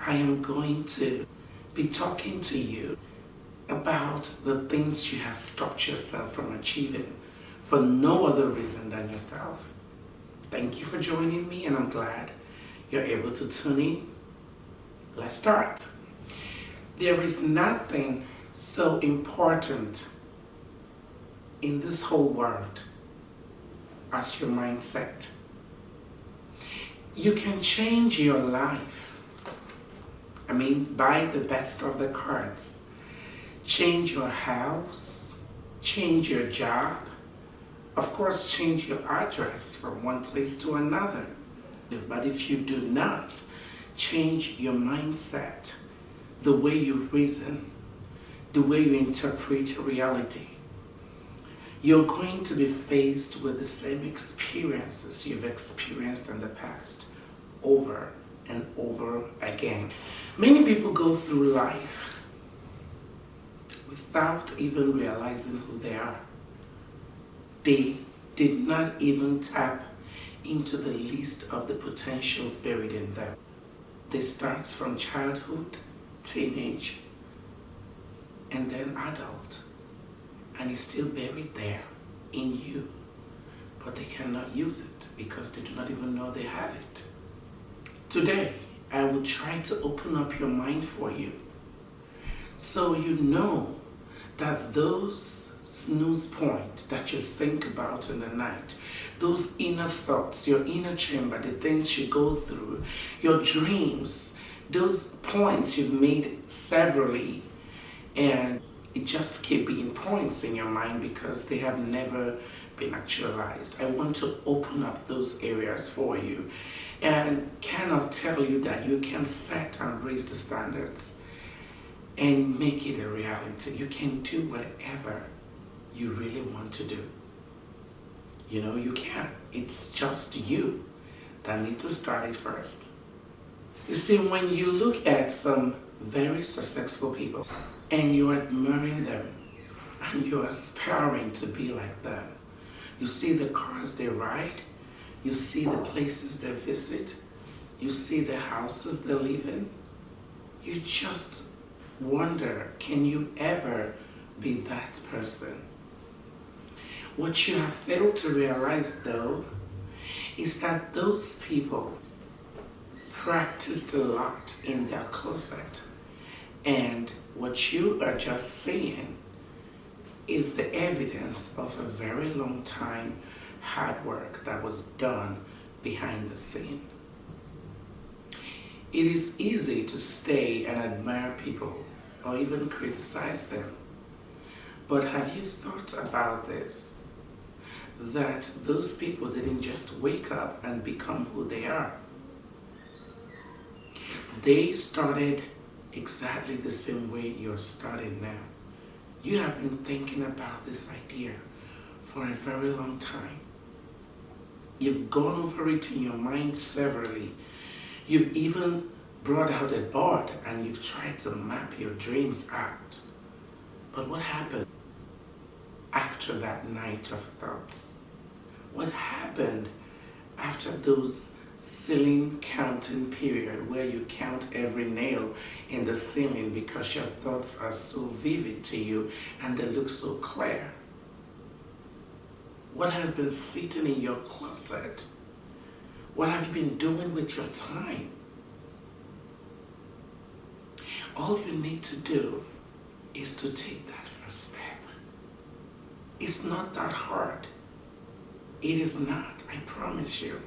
I am going to be talking to you about the things you have stopped yourself from achieving for no other reason than yourself. Thank you for joining me, and I'm glad you're able to tune in. Let's start. There is nothing so important in this whole world as your mindset. You can change your life. Buy the best of the cards. Change your house, change your job, of course, change your address from one place to another. But if you do not change your mindset, the way you reason, the way you interpret reality, you're going to be faced with the same experiences you've experienced in the past over and over again. Many people go through life without even realizing who they are. They did not even tap into the least of the potentials buried in them. This starts from childhood, teenage, and then adult. And it's still buried there in you. But they cannot use it because they do not even know they have it. Today, I will try to open up your mind for you so you know that those snooze points that you think about in the night, those inner thoughts, your inner chamber, the things you go through, your dreams, those points you've made severally, and it just keep being points in your mind because they have never been actualized. I want to open up those areas for you and kind of tell you that you can set and raise the standards and make it a reality. You can do whatever you really want to do. You can. It's just you that need to start it first. You see, when you look at some very successful people and you're admiring them and you're aspiring to be like them, you see the cars they ride, you see the places they visit, you see the houses they live in, you just wonder, can you ever be that person? What you have failed to realize, though, is that those people practiced a lot in their closet. And what you are just seeing is the evidence of a very long time hard work that was done behind the scene. It is easy to stay and admire people or even criticize them. But have you thought about this? That those people didn't just wake up and become who they are. They started exactly the same way you're starting now. You have been thinking about this idea for a very long time. You've gone over it in your mind severally. You've even brought out a board and you've tried to map your dreams out. But what happened after that night of thoughts? What happened after those ceiling counting period where you count every nail in the ceiling because your thoughts are so vivid to you and they look so clear? What has been sitting in your closet? What have you been doing with your time? All you need to do is to take that first step. It's not that hard. It is not, I promise you.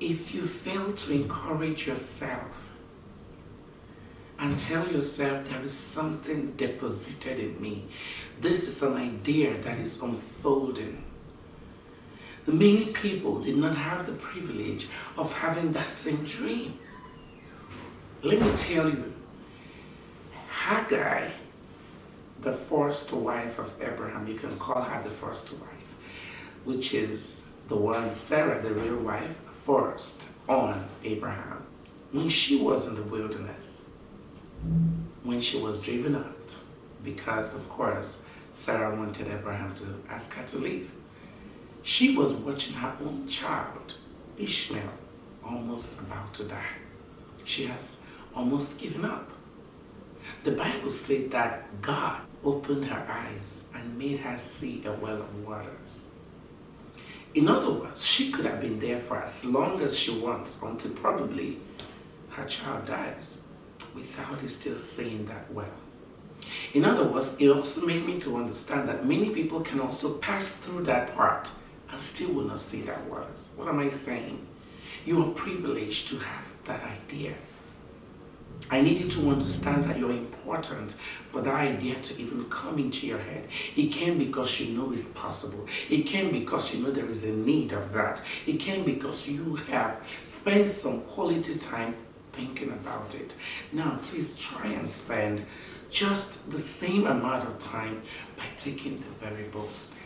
If you fail to encourage yourself and tell yourself there is something deposited in me, this is an idea that is unfolding. Many people did not have the privilege of having that same dream. Let me tell you, Hagar, the first wife of Abraham, you can call her the first wife, which is the one, Sarah, the real wife, first on Abraham. When she was in the wilderness, when she was driven out, because of course Sarah wanted Abraham to ask her to leave, she was watching her own child, Ishmael, almost about to die. She has almost given up. The Bible said that God opened her eyes and made her see a well of waters. In other words, she could have been there for as long as she wants until probably her child dies without it still seeing that well. In other words, it also made me to understand that many people can also pass through that part and still will not see that waters. What am I saying? You are privileged to have that idea. I need you to understand that you're important for that idea to even come into your head. It came because you know it's possible. It came because you know there is a need of that. It came because you have spent some quality time thinking about it. Now, please try and spend just the same amount of time by taking the very bold step.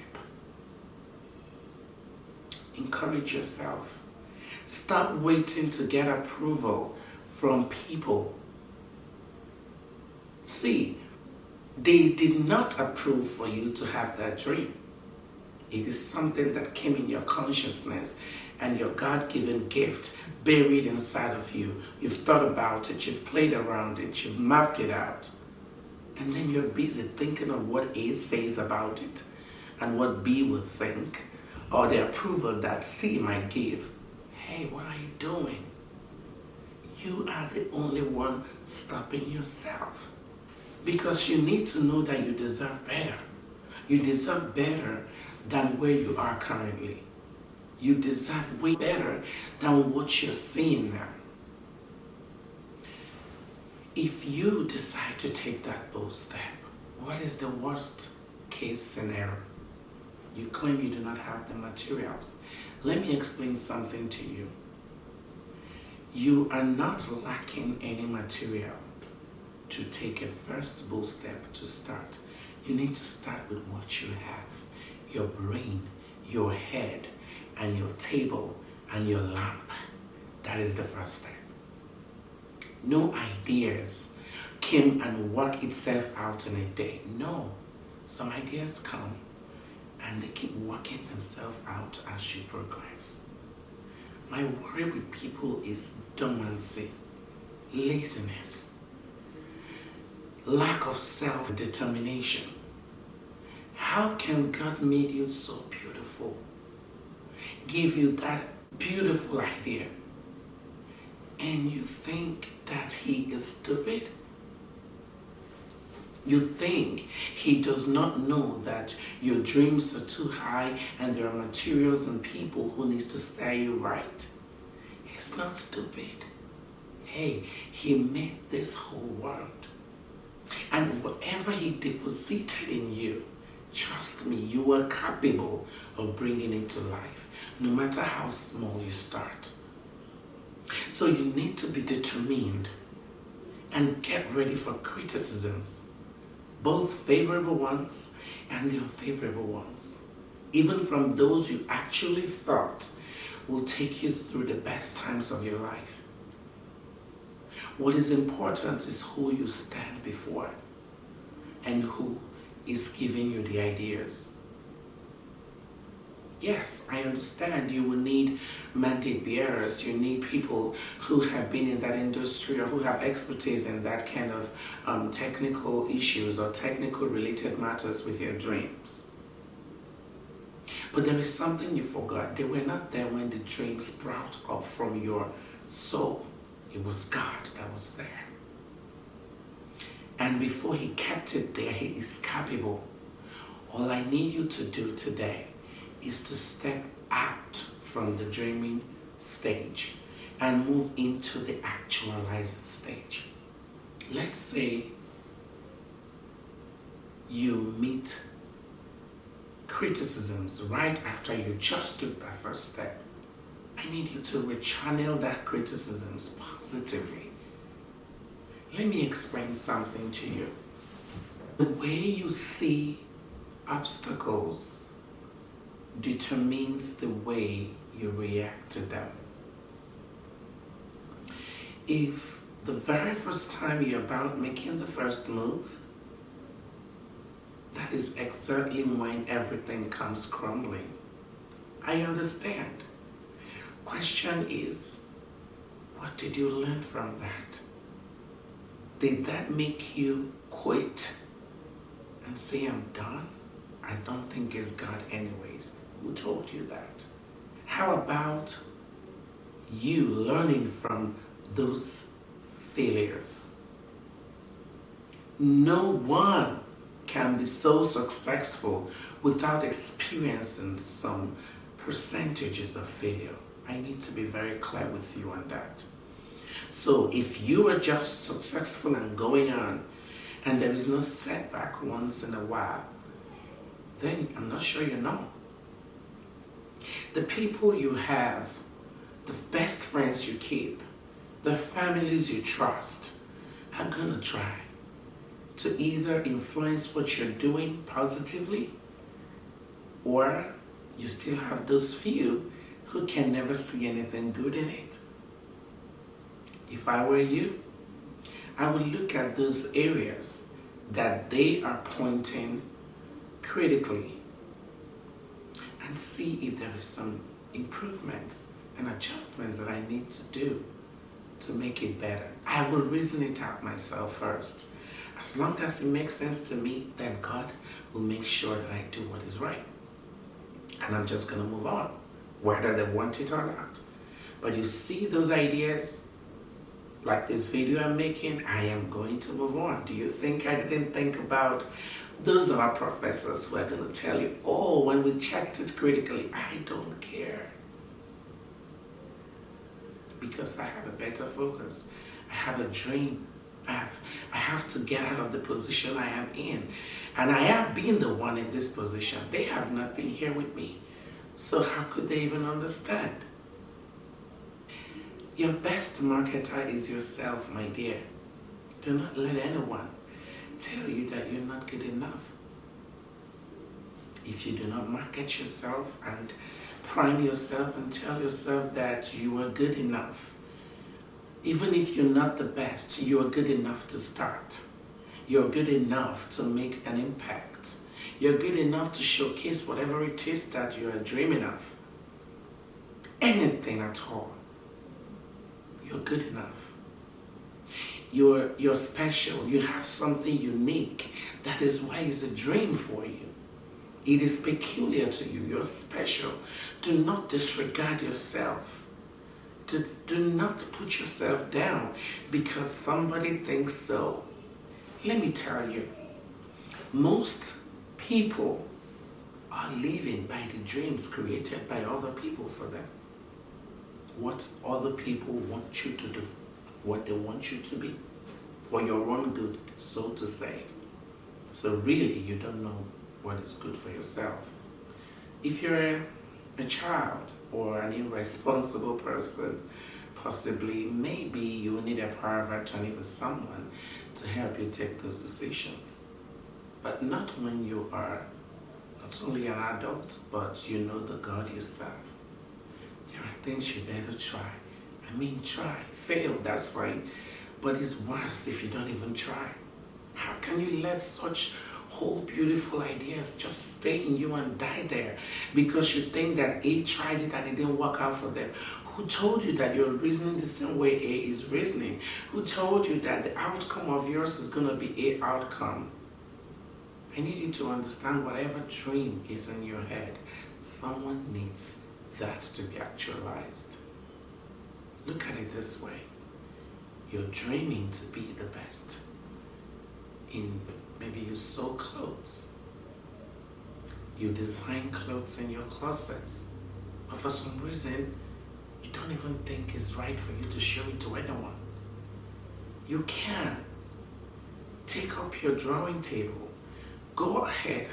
Encourage yourself. Stop waiting to get approval from people. See, they did not approve for you to have that dream. It is something that came in your consciousness and your God-given gift buried inside of you. You've thought about it, you've played around it, you've mapped it out. And then you're busy thinking of what A says about it and what B would think, or the approval that C might give. Hey, what are you doing? You are the only one stopping yourself. Because you need to know that you deserve better. You deserve better than where you are currently. You deserve way better than what you're seeing now. If you decide to take that bold step, what is the worst case scenario? You claim you do not have the materials. Let me explain something to you. You are not lacking any material to take a first bold step to start. You need to start with what you have. Your brain, your head, and your table, and your lamp. That is the first step. No ideas came and work itself out in a day. No. Some ideas come and they keep working themselves out as you progress. My worry with people is dormancy, laziness, lack of self-determination. How can God make you so beautiful, give you that beautiful idea, and you think that He is stupid? You think He does not know that your dreams are too high and there are materials and people who need to steer you right? He's not stupid. Hey, He made this whole world. And whatever He deposited in you, trust me, you are capable of bringing it to life, no matter how small you start. So you need to be determined and get ready for criticisms, both favorable ones and the unfavorable ones, even from those you actually thought will take you through the best times of your life. What is important is who you stand before and who is giving you the ideas. Yes, I understand you will need mandate bearers. You need people who have been in that industry or who have expertise in that kind of technical issues or technical related matters with your dreams. But there is something you forgot. They were not there when the dream sprouted up from your soul. It was God that was there. And before He kept it there, He is capable. All I need you to do today is to step out from the dreaming stage and move into the actualized stage. Let's say you meet criticisms right after you just took that first step. I need you to rechannel that criticisms positively. Let me explain something to you. The way you see obstacles determines the way you react to them. If the very first time you're about making the first move, that is exactly when everything comes crumbling. I understand. Question is, What did you learn from that? Did that make you quit and say, I'm done? I don't think it's God anyways. Who told you that? How about you learning from those failures? No one can be so successful without experiencing some percentages of failure. I need to be very clear with you on that. So if you are just successful and going on, and there is no setback once in a while, then I'm not sure you know. The people you have, the best friends you keep, the families you trust, are gonna try to either influence what you're doing positively, or you still have those few who can never see anything good in it. If I were you, I would look at those areas that they are pointing critically and see if there is some improvements and adjustments that I need to do to make it better. I will reason it out myself first. As long as it makes sense to me, then God will make sure that I do what is right. And I'm just going to move on, whether they want it or not. But you see those ideas, like this video I'm making, I am going to move on. Do you think I didn't think about those are our professors who are going to tell you, oh, when we checked it critically, I don't care. Because I have a better focus. I have a dream. I have to get out of the position I am in. And I have been the one in this position. They have not been here with me. So how could they even understand? Your best marketer is yourself, my dear. Do not let anyone tell you that you're not good enough. If you do not market yourself and prime yourself and tell yourself that you are good enough, even if you're not the best, you are good enough to start. You're good enough to make an impact. You're good enough to showcase whatever it is that you are dreaming of. Anything at all. You're good enough. You're special. You have something unique. That is why it's a dream for you. It is peculiar to you. You're special. Do not disregard yourself. Do not put yourself down because somebody thinks so. Let me tell you, most people are living by the dreams created by other people for them. What other people want you to do, what they want you to be, for your own good, so to say. So really, you don't know what is good for yourself. If you're a child or an irresponsible person, possibly, maybe you need a power of attorney for someone to help you take those decisions. But not when you are not only an adult, but you know the God you serve. There are things you better try. I mean, try. Fail, that's fine. But it's worse if you don't even try. How can you let such whole beautiful ideas just stay in you and die there because you think that A tried it and it didn't work out for them? Who told you that you're reasoning the same way A is reasoning? Who told you that the outcome of yours is going to be A outcome? I need you to understand whatever dream is in your head, someone needs that to be actualized. Look at it this way. You're dreaming to be the best. Maybe you sew clothes. You design clothes in your closets. But for some reason, you don't even think it's right for you to show it to anyone. You can. Take up your drawing table. Go ahead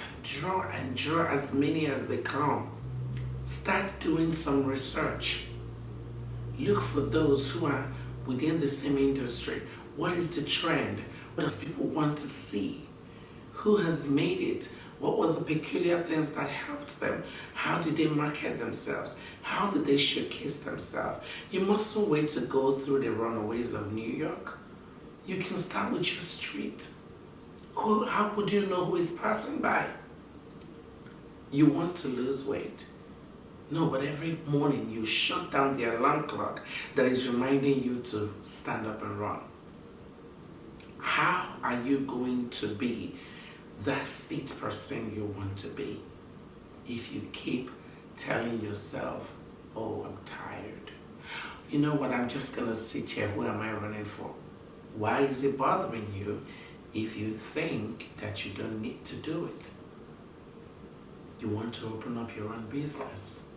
and draw as many as they come. Start doing some research. Look for those who are within the same industry. What is the trend? What does people want to see? Who has made it? What was the peculiar things that helped them? How did they market themselves? How did they showcase themselves? You mustn't wait to go through the runaways of New York. You can start with your street. How would you know who is passing by? You want to lose weight. No, but every morning you shut down the alarm clock that is reminding you to stand up and run. How are you going to be that fit person you want to be if you keep telling yourself, oh, I'm tired? You know what, I'm just going to sit here. Who am I running for? Why is it bothering you if you think that you don't need to do it? You want to open up your own business.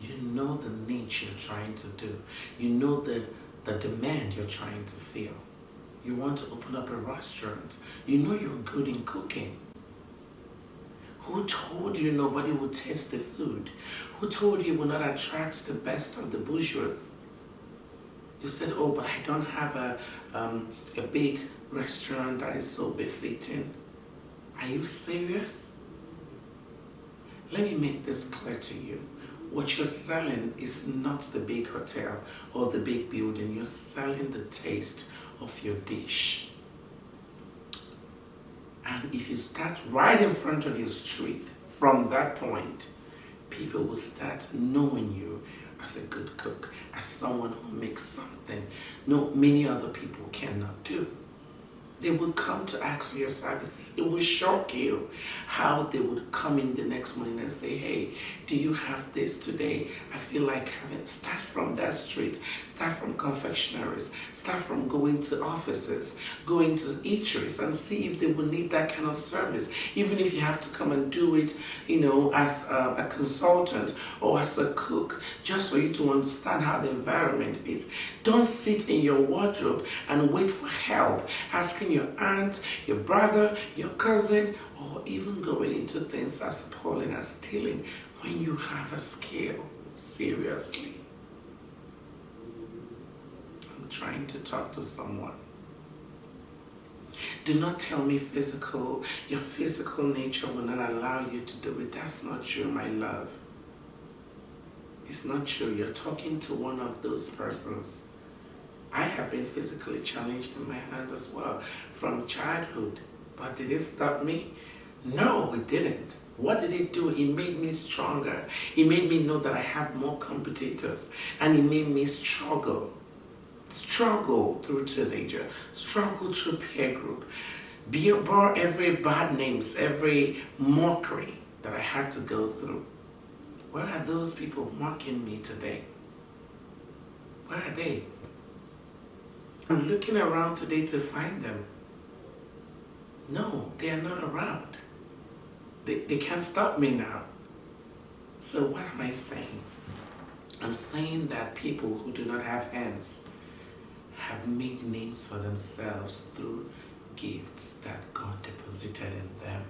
You know the niche you're trying to do. You know the demand you're trying to fill. You want to open up a restaurant. You know you're good in cooking. Who told you nobody will taste the food? Who told you it will not attract the best of the bourgeois? You said, oh, but I don't have a big restaurant that is so befitting. Are you serious? Let me make this clear to you. What you're selling is not the big hotel or the big building. You're selling the taste of your dish. And if you start right in front of your street, from that point, people will start knowing you as a good cook, as someone who makes something many other people cannot do. They will come to ask for your services. It will shock you how they would come in the next morning and say, hey, do you have this today? I feel like having, start from that street, start from confectionaries, start from going to offices, going to eateries and see if they will need that kind of service. Even if you have to come and do it, as a consultant or as a cook, just for you to understand how the environment is. Don't sit in your wardrobe and wait for help, asking your aunt, your brother, your cousin, or even going into things as appalling as stealing when you have a skill. Seriously. I'm trying to talk to someone. Do not tell me your physical nature will not allow you to do it. That's not true, my love. It's not true. You're talking to one of those persons. I have been physically challenged in my hand as well from childhood. But did it stop me? No, it didn't. What did it do? It made me stronger. It made me know that I have more competitors. And it made me struggle through teenager, struggle through peer group, bore every bad names, every mockery that I had to go through. Where are those people mocking me today? Where are they? I'm looking around today to find them. No, they are not around. They can't stop me now. So what am I saying? I'm saying that people who do not have hands have made names for themselves through gifts that God deposited in them.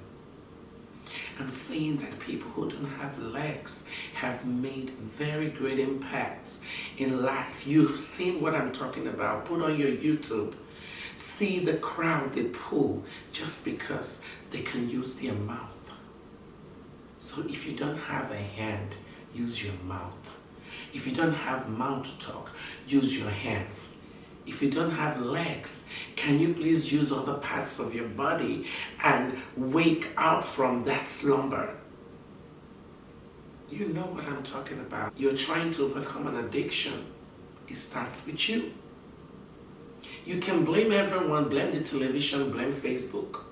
I'm saying that people who don't have legs have made very great impacts in life. You've seen what I'm talking about. Put on your YouTube. See the crowd they pull just because they can use their mouth. So if you don't have a hand, use your mouth. If you don't have mouth to talk, use your hands. If you don't have legs, can you please use other parts of your body and wake up from that slumber? You know what I'm talking about. You're trying to overcome an addiction. It starts with you. You can blame everyone, blame the television, blame Facebook,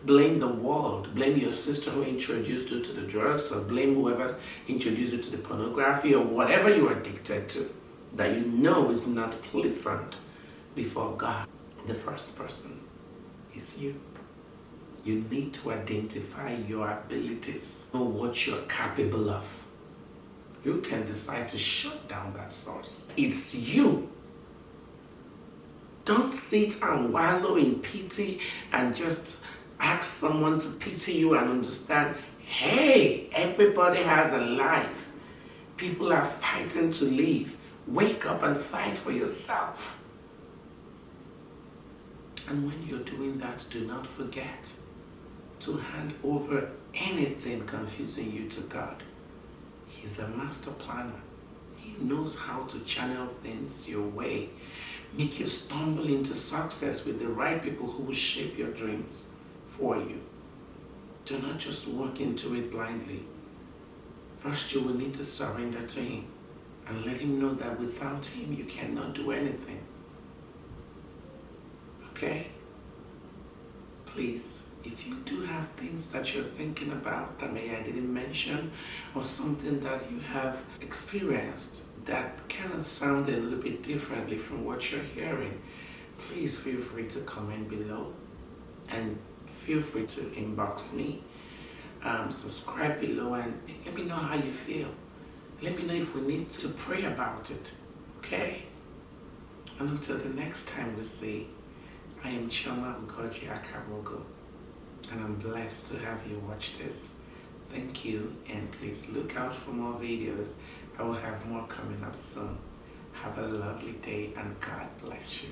blame the world, blame your sister who introduced you to the drugs, or blame whoever introduced you to the pornography or whatever you're addicted to that you know is not pleasant before God. The first person is you. You need to identify your abilities, know what you're capable of. You can decide to shut down that source. It's you. Don't sit and wallow in pity and just ask someone to pity you and understand, hey, everybody has a life. People are fighting to live. Wake up and fight for yourself. And when you're doing that, do not forget to hand over anything confusing you to God. He's a master planner. He knows how to channel things your way, make you stumble into success with the right people who will shape your dreams for you. Do not just walk into it blindly. First, you will need to surrender to Him and let Him know that without Him, you cannot do anything. Okay? Please, if you do have things that you're thinking about that maybe I didn't mention, or something that you have experienced that kind of sound a little bit differently from what you're hearing, please feel free to comment below and feel free to inbox me. Subscribe below and let me know how you feel. Let me know if we need to pray about it. Okay? And until the next time we see, I am Choma Ugorji-Akabogu, and I'm blessed to have you watch this. Thank you, and please look out for more videos. I will have more coming up soon. Have a lovely day, and God bless you.